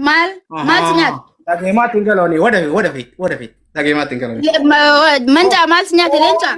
maal si nyaate? Dhageemaa tingalooni wadafi dhageemaa tingalooni. Manjaa maal si nyaate leenca?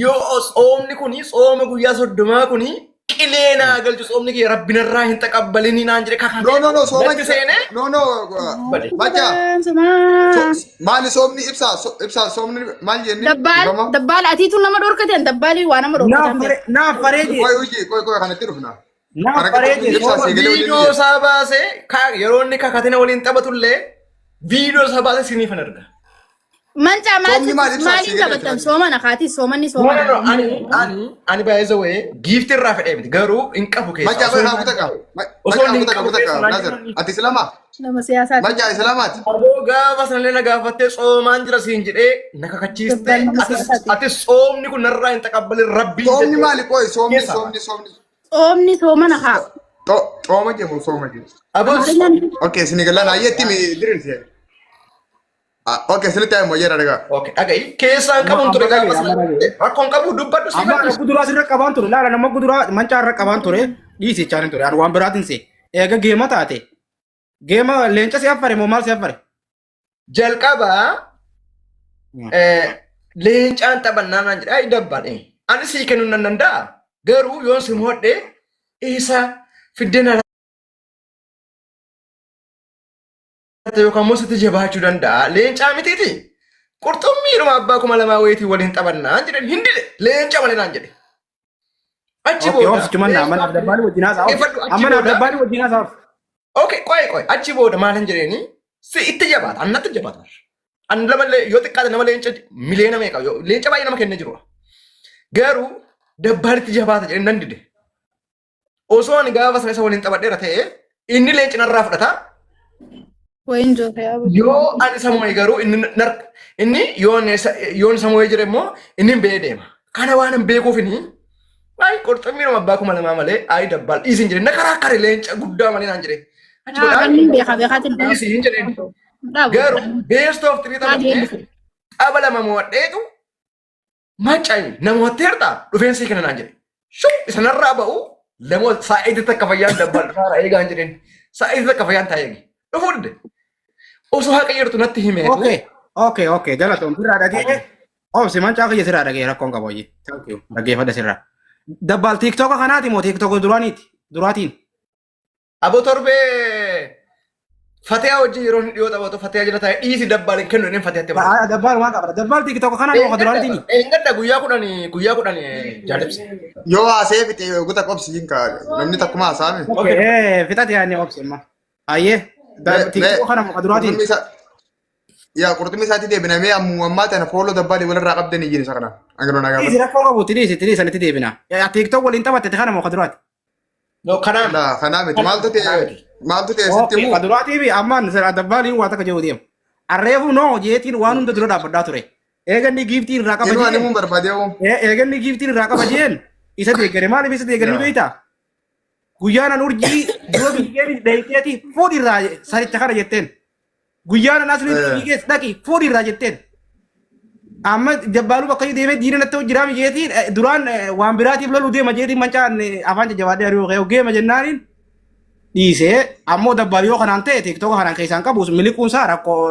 Yoo soomni kuni sooma guyyaa soddomaa kuni qileenaa galchu soomni kee rabbinarraa hin taqabbalini naan jedhe kakan. No, sooma no. Macha. Maali soomni ibsa soomni maal jenni? Dabbaal atiitu nama dhorkateen dabbaali waa nama dhorkateen. Naaf bareede. Koy kanatti dhufna. Naaf bareede. Viidiyoo isaa baasee yeroo inni kakatina waliin taphatullee viidiyoo isaa baasee siniifan arga. Manca maaliin taphatan soomana kaati soomanni soomana. No, ani by the way gift irraa fedhee miti garuu hin qabu keessa. Macha bira kutaka. Nazar ati islama? Nama siyaasaati. Macha islamaati. Aboo gaafa sanallee na gaafattee soomaan jira siin jedhee na kakachiiste ati soomni kun narraa hin taqabbalin rabbiin jedhe. Soomni maali qoy soomni. Soomni soomana haa. Sooma jemu sooma jemu. Aboo. Okay sinigalaan ayyetti mi dirinse. Okay, sini tayo mo yera daga. Okay, agay keesaan qabuun ture gaafa rakkoon qabu dubbadhu si amma kuduraa sirra qabaan ture laala nama kuduraa mancaa irra qabaan ture dhiisi chaanin ture waan biraatiin see eega geema taate geema leenca si affare moo maal si affare jalqaba leencaan taphannaa naan jedha ay dabbaadhe ani sii kennuu nan danda'a garuu yoon si moodhe isa fiddena yookaan immoo sitti jabaachuu danda'a. Leencaa mitiiti. Qurxummiidhuma abbaa kuma lamaa wayitii waliin taphannaa jedhan hin dide. Leenca malee naan jedhe. Achi booda. Okay, ofichumannaa amma naaf dabbaali wajjin haasa'u. Amma naaf dabbaali wajjin haasa'u. Okay, qo'e. Achi booda maal hin jedheeni si itti jabaata. Annatti jabaata. An lamallee yoo xiqqaate nama leenca miliyoona meeqa leenca baay'ee nama kennee jiru. Garuu dabbaalitti jabaata jedhee nan dide. Osoo ani gaafa sana isa waliin taphadheera ta'e inni leenci narraa fudhata. Yoo ani sammuu garuu inni yoon sammuu jire immoo inni bee deema. Kana waan hin beekuuf inni ay qurxummiidhuma abbaa kuma lamaa malee ay dabbaal dhiisin jedhe na karaa kare leenca guddaa malee naan jedhe. Dhiisin jedheen garuu best of three taphatee qaba lama mo'adheetu macaayi namoota heertaa dhufeensi kenna naan jedhe. Shuu isanarraa ba'u lamoo saa'iitti takka fayyaan dabbaal faara eegaan jedheen saa'iitti takka fayyaan taa'eegi. Dhufudde. Osoo haqa jirtu natti himeetu. Okay. Galatoon sirraa dhagee. Obsi mancaa kiyya sirraa dhagee rakkoon qabu hojii. Thank you. Dhaggeeffadha sirraa. Dabbaal tiiktoka kanaati moo tiiktoka duraatiin? Aboo torbee Fatiyaa wajjin yeroo hin dhiyoo taphatu Fatiyaa jala taa'ee dhiisi dabbaal hin kennu inni Fatiyaatti bara. Dabbaal waan qabata. Dabbaal tiiktoka kanaati moo duraanitiin? Engadda guyyaa kudhanii jaalibse. Yoo haasee fixee guutaa qobsi hin kaa'e namni takkuma haasaame. Okay, fixate yaadni obsi amma. Ayyee. TikTok kana muka duraatiin. Yaa qurxummii isaatti deebinamee ammaa tana fooloo dabbaali walirraa qabdanii jiru isa kana. Angiroo nagaa. Dhiisi rakkoo qabu tiriisi sanatti deebina. TikTok waliin taphatte kana muka duraati. No kanaa. Kanaa miti maaltu ta'e sitti immoo. Muka duraatii fi ammaan dabbaaliin waa takka jiru deemu. Arreefu noo jeetiin waan hunda dura dhaabbadhaa ture. Eeganni giiftiin irraa qaba jeen. Inni barbaadee eeganni giiftiin irraa qaba jeen. Isa deeggare maaliif isa deeggare ni beektaa? Guyyaan urjii dura biyyeen deeiteeti fuudhirraa saricha kana jetteen. Guyyaan asli biyyee dhaqi fuudhirraa jetteen. Amma jabbaaluu bakka deemee diina natti hojjiraami jeetiin duraan waan biraatiif loluu deema jeetiin mancaan afaan jajjabaadhee hariiroo geema jennaaniin dhiisee ammoo dabbaaluu yoo kanaan ta'e tiktoka kanaan keessaan qabus miliquunsaa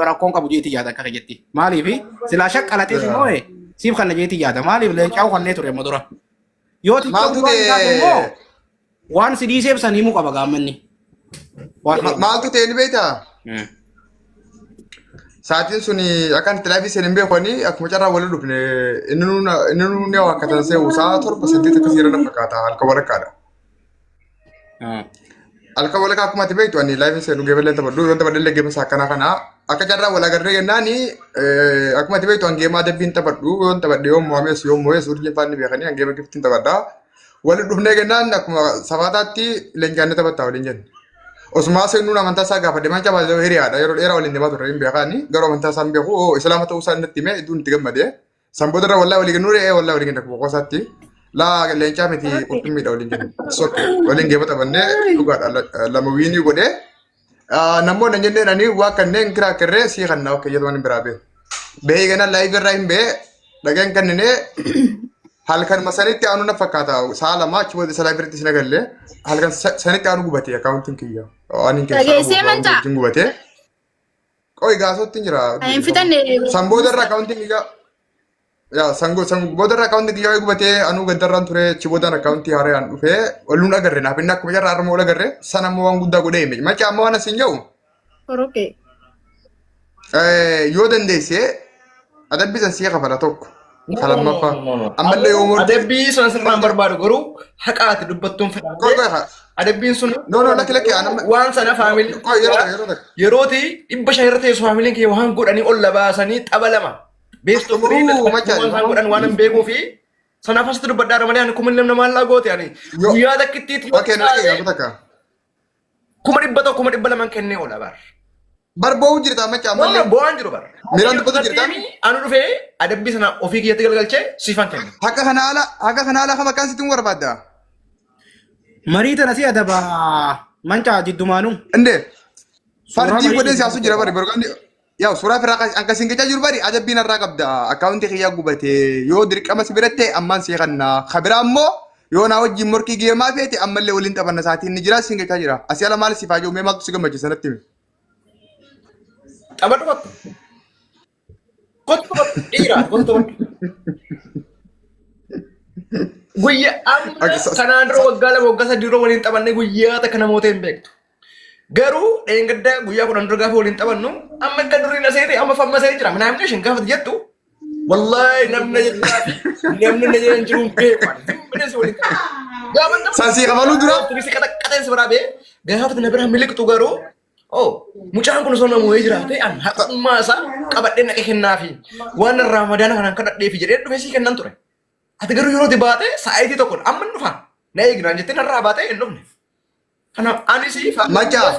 rakkoon qabu jeetii yaada akka jetti. Maaliif silaa shaqqalatee immoo siif kana jeetii yaada maaliif leencaa kannee ture immoo dura. Yoo tiktoka immoo waan si dhiiseef san himuu qaba gaammanni. Maaltu ta'e ni beektaa? Saatiin suni akkan tilaabii seen hin beekoni akkuma carraa waliin dhufne inni nuuni akka taasise usaa torba saddeet akka seera nama fakkaata halkan walakkaadha. Halkan walakkaa akkuma ati beektu ani laayifii seen dhugee ballee taphadhu yoo taphadhe illee geema isaa akkanaa kana akka carraa wal agarree jennaani akkuma ati beektu hangeemaa dabbiin taphadhu yoo taphadhe yoo mo'ees urjiin faanni beekanii hangeema giftiin taphadhaa. Waliin dhufnee kennaan akkuma safaataatti leencaanni taphataa waliin jenna. Osuma seenuun amantaa isaa gaafadhe mancaa baay'ee hiriyaadha yeroo dheeraa waliin deemaa turre hin beekani garuu amantaa isaa hin beeku islaama ta'uu isaa natti himee iddoo itti gammadee sanboota irra wallaa walii kennuu wallaa walii kenna boqoo isaatti laa leencaa miti qurxummiidha waliin jenna. Sokke waliin geema taphannee dhugaadha lama wiinii godhee namoonni jennee dhanii waa kanneen kiraa kirree sii kannaa akka jedhaman biraa bee. Bahee ganaa laayivii irraa hin bee dhageen kanninee halkan masanitti aanu na fakkaata sa'a lama achi booda isa laayivii irratti si nagallee halkan sanitti aanu gubatee akaawuntiin kiyyaa. Ani Dhageessee mancaa? wajjin gubatee. Qoy gaasottiin jira. Hin fitanne. Sanbooda irraa akaawuntiin kiyya. Yaa booda irraa akaawuntiin kiyya gubatee anuu gaddarraan ture chiboodaan akaawuntii haaraan dhufee olluun agarre naaf inni akkuma jarraa harma ol agarre sana ammoo waan guddaa godhee hime. Macaa amma waan asiin jedhu. Oroke. Yoo dandeesse adabbisan siya kafala tokko. Kalammaffaa. Ammallee yoo murtii. Adabbii sun asirraan barbaadu garuu haqaati dubbattuun fedha. Adabbiin sun lakki waan sana faamilii yerooti 500 irra teessu faamiliin kee waan godhanii ol labaasanii xaba lama beesto waan godhan waan hin beekuu fi sanaaf asitti dubbadhaa malee ani kuma lamna maallaa goote ani guyyaa takkittiitti kuma 100 kuma 200 kennee oola bar. Barba'uu jirta macha ammallee. Bo'aan jiru bar. Miiraan dubbatu jirta. Anu dhufee adabbii sana ofii kiyyatti galgalchee siifan kenna. Akka kana ala kama kan sitti barbaadda. Marii tana si adaba mancaa jiddumaanu. Inde. Fardi godhee siyaasu jira bari barbaadni. Yaa suuraa firaa akka singichaa jiru bari adabbiin irraa qabda. Akkaawuntii kiyyaa gubatee yoo dirqama si biratte ammaan si kanna. Kabira ammoo yoo naa wajjin morkii geemaa feete ammallee waliin taphanna saatiin ni jira singichaa jira. Asii ala maal si faajuu mee maaltu si gammachiisa natti himi. Apa tu? Kau ira, kau Guyya kanaan dura waggaa sadii dura waliin taphanne guyyaa takka namoota hin beektu. Garuu dheengaddaa guyyaa kudhan dura gaafa waliin taphannu amma akka durii na seete amma fammasee jira. Naamni ishin gaafa jettu wallahi namni na jedhan jiru hin beeku. Bineensi waliin taphannu. Sansii qabaluu dura. Turisi qaxeen si biraabee gaafa na bira miliqtu garuu mucaan kun osoo namoota jiraate an haqummaa isaa qabadhee naqee kennaafi waan raamadaana kanaan kadhadhee fi jedhee dhufee sii kennan ture. Ati garuu yeroo itti baate sa'aatii tokko amma dhufa na eegnaan jettee narraa baatee hin dhufne. Kanaaf anis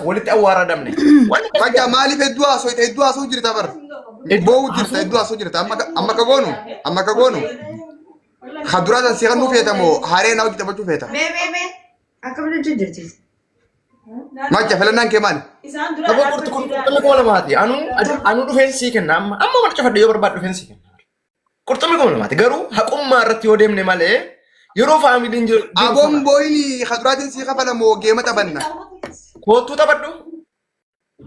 walitti awwaaraa damne. Macaa maaliif hedduu haasoo jirta bar? Boo'u jirta hedduu haasoo jirta amma ka goonu. Haduraa san si kan dhufeeta moo haree naa hojii taphachuu feeta? Akkamitti jirti? Macaa filannaan kee maali? Tapha qurxummii kuma lamaati. Anu dhufeen sii kenna amma mana cufadhe yoo barbaade dhufeen sii kenna. Qurxummii kuma lamaati garuu haqummaa irratti yoo deemne malee yeroo faamiliin jiru. Aboon booyini haduraatiin sii kafala moo geema taphanna? Kootuu taphadhu.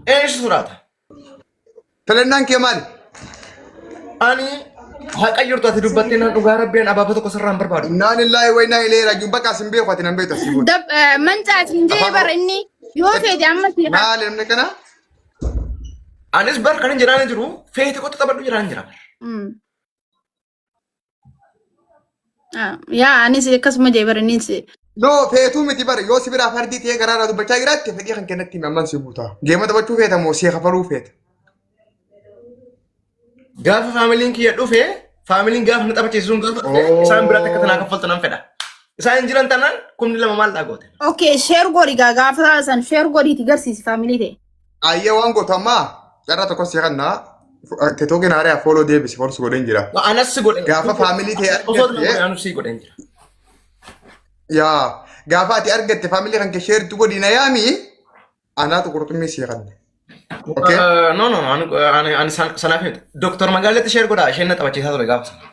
Eenyutu suraata? Filannaan kee maali? Ani haqa jirtu ati dubbattee naan dhugaa rabbeen abaabaa tokko sirraan barbaadu. Innaa lillahi wa innaa ilaihi raaji'uun bakka asin beeku ati nan beektu asii booda. Mancaa siin jee bara inni yoo feete amma si maali namni kana? Anis bar kan hin jiraan jiru feete kottu taphadhu jiraan jira. Yaa anis akkasuma jee bara inni No feetuu miti bara yoo si biraa fardii ta'ee garaarraa dubbachaa jiraatte fedhii kan kennatti himi amman si buuta. Geema taphachuu feeta moo si kafaluu feeta? Gaafa faamiliin kiyya dhufe faamiliin gaafa na taphachiisuun gaafa isaan biratti akka tanaa kaffaltu nan fedha. Isaan jiran tanaan kumni lama maal dhaagote. Okay, share godhi gaafa san share godhiiti garsiisi faamilii ta'e. Ayyee waan gootu ammaa carraa tokko si kannaa tetookin haaree follow deebisi forsu godhen jira. Anas si godhen. Gaafa faamilii ta'e argatte. Anas si godhen jira. Yaa gaafa ati argatte faamilii kan kee share tu godhi na yaami anaatu qurxummii si kanne. Okay. No. Ani sanaaf Dr. Magaalatti share godhaa isheen na taphachiisaa ture gaafa sana.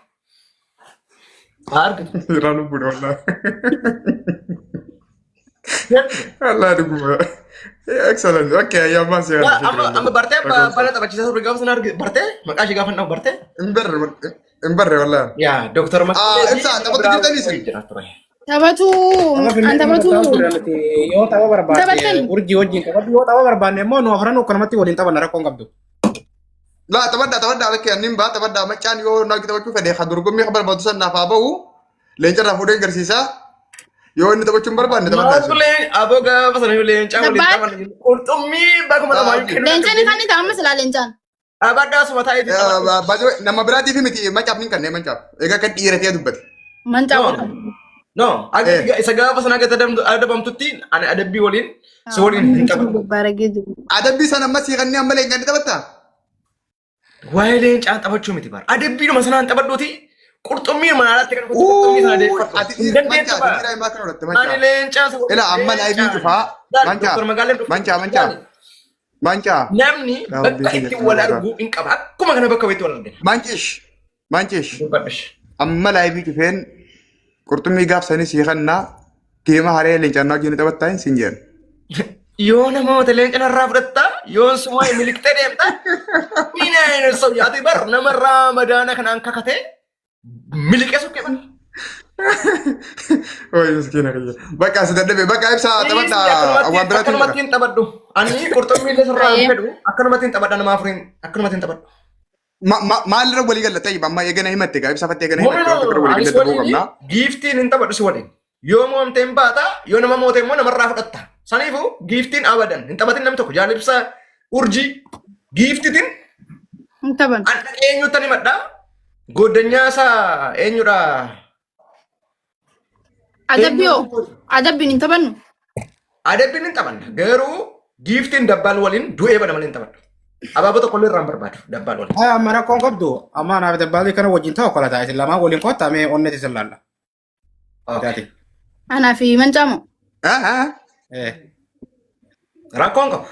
Argatu. Irraan ubbuudha wallaa. Allah dhuguma. Excellent. Okay, ayyaammaan si kanne. Amma bartee bana taphachiisaa ture gaafa sana bartee maqaa ishee gaafa nama bartee. Hin barre wallaa. Yaa Dr. Magaalatti. Ibsaa taphatu jirtaniis. Taphatu yoo tapha barbaadne urjii wajjin taphatu yoo tapha barbaadne immoo nu afran akkanumatti waliin taphanna rakkoon qabdu. Laa taphadhaa bakkee annin baa taphadhaa macaan yoo naagi taphachuu fedhe kan dorgommii kan barbaadu san naaf haa bahu leenca irraa fuudhee agarsiisa yoo inni taphachuu hin barbaadne taphadhaa. Maatiin aboo gaafa sana leencaa waliin taphanna qurxummii bakkuma lamaa kennu. Leencaan kan inni taa'amma silaa leencaan. Abaddaa suma taa'ee. Nama biraatiif miti macaaf ni kanneen macaaf egaa kan dhiiratee dubbate. Mancaa No, isa gaafa sana akka adabamtutti ani adabbii waliin si waliin hin taphatu. Adabbii sana amma sii kanneen amma leencaan ni taphattaa? Waa'ee leencaan taphachuu miti bara. Adabbiidhuma sanaan taphadhuuti qurxummii manaalaatti kan qurxummii sana deeffatu. Hin dandeettu bara. Ani leencaa si waliin. Ila amma laayivii dhufaa. Mancaa. Namni bakka itti wal arguu hin qaba. Akkuma kana bakka itti wal argina. Manciish. Amma laayivii dhufeen qurxummii gaafsanii sii kannaa geema haree leencannaa wajjin taphattaa hin siin jedhan. yoo namoota leencanarraa fudhatta yoon summaa miliqxee deemta mina hin sojaati bar namarraa madaana kanaan kakatee miliqee sukkee bar. Oi, miskina kayya. Bakka asitadde bakka ibsa taphadha waan biraatti. Akkanumattiin taphadhu. Ani qurxummii illee sirraa hin fedhu. Akkanumattiin taphadha namaa furiin akkanumattiin taphadhu. Maalirra walii gallattee amma eegana himatte gaa ibsa fattee eegana himatte waan tokko walii gallattee buu qabna. Giiftiin hin taphadhu si waliin. Yoo moomteen baata yoo nama moote immoo namarraa fudhatta. Saniifuu giiftiin abadan hin taphatin namni tokko jaalibsa urjii giiftitiin. Hin taphan. Anna eenyutti ni madda goddanyaa isaa eenyudha. Adabbiin hin taphannu. Adabbiin hin taphanna garuu giiftiin dabbaan waliin du'ee bada malee hin taphannu. Abaaboo tokko illee irraa hin barbaadu dabbaan waliin. Amma rakkoon qabdu amma naaf dabbaalii kana wajjin ta'u kola taa'e lamaan waliin kottaa mee onneeti sin laalla. Anaa fi mancaamoo. Rakkoon qabu.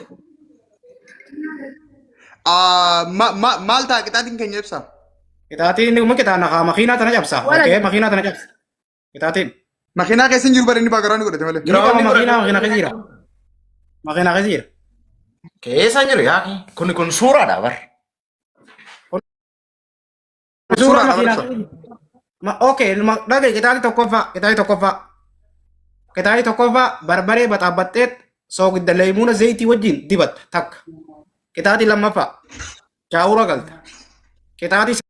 Maal ta'a qixaatiin keenya ibsa? Qixaatiin dhuguma qixaa makiinaa tana cabsa. Makiinaa tana cabsa. Qixaatiin. Makiinaa keessa hin jiru bara inni baagaraani godhate malee. Makiinaa keessa jira. Makiinaa keessa jira. Keessa jiru yaa kun suuraadha bar. Suuraa makiinaa. Okey, dhagee qixaatii tokkoffaa. Qixaatii tokkoffaa barbaree baxaabbaxxeet soogidda leemuuna zayitii wajjin dibatta takka. Qixaatii lammaffaa chaawura galta. Qixaatii